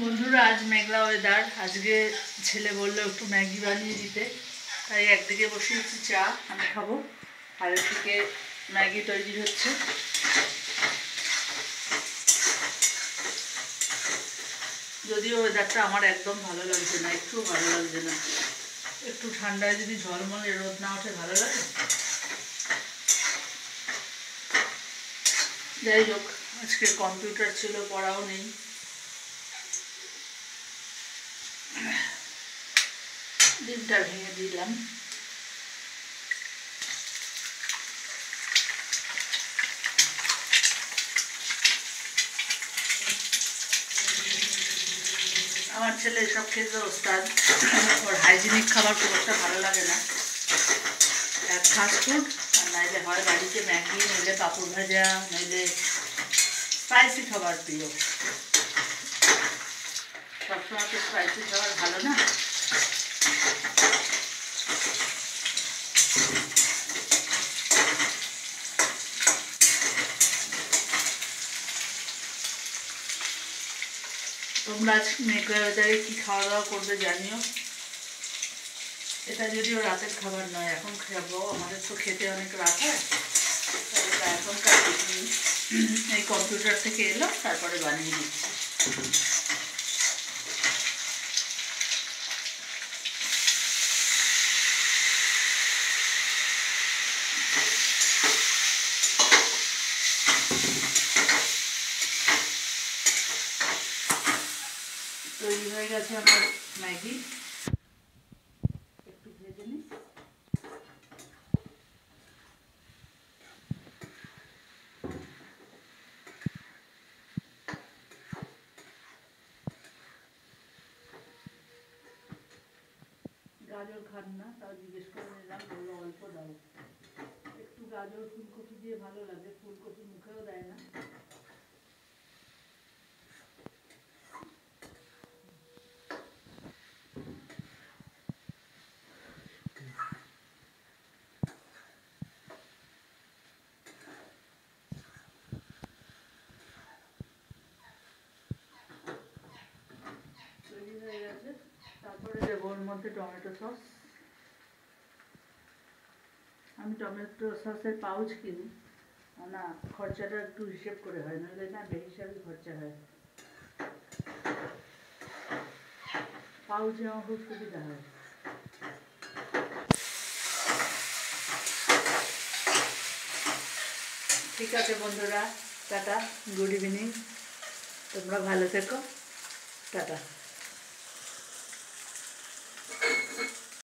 বন্ধুরা আজ মেঘলা ওয়েদার। আজকে ছেলে বললো একটু ম্যাগি বানিয়ে দিতে, তাই একদিকে বসিয়েছি চা আমি খাবো, আর একদিকে ম্যাগি তৈরি হচ্ছে। যদিও ওয়েদারটা আমার একদম ভালো লাগছে না, একটু ভালো লাগছে না। একটু ঠান্ডায় যদি ঝলমলে রোদ না ওঠে ভালো লাগে। যাই হোক, আজকে কম্পিউটার ছিল, পড়াও নেই। ডিমটা ভেঙে দিলাম। আমার ছেলে এসব খেতে ওস্তাদ, ওর হাইজিনিক খাবার খুব একটা ভালো লাগে না। এক ফাস্টফুড, আর নাইলে হয় বাড়িতে ম্যাগি, নইলে পাঁপড় ভাজা, নইলে স্পাইসি খাবার প্রিয়। সবসময় তো স্পাইসি খাবার ভালো না। তোমরা আজ মেঘলা ওয়েদারে কী খাওয়া দাওয়া করবে জানিও। এটা যদিও রাতের খাবার নয়, এখন খাবো, আমাদের তো খেতে অনেক রাত হয়। তাহলে এখনকার এই কম্পিউটার থেকে এলো, তারপরে বানিয়ে দিচ্ছি। তৈরি হয়ে গেছে আমার ম্যাগি, একটু ভেজে নিই। গাজর খান না, তাও জিজ্ঞেস করে নিলাম, বললো অল্প দাও। একটু গাজর ফুলকপি দিয়ে ভালো লাগে, ফুলকপি মুখেও দেয় না। তৈরি হয়ে গেছে, তারপরে দেবো ওর মধ্যে টমেটো সস। আমি টমেটো সসের পাউচ কিনি না, খরচাটা একটু হিসেব করে হয়, নইলে না বেহিসাবি খরচা হয়। পাউচে আমার খুব সুবিধা হয়। ঠিক আছে বন্ধুরা, টাটা, গুড ইভিনিং, তোমরা ভালো থেকো, টাটা।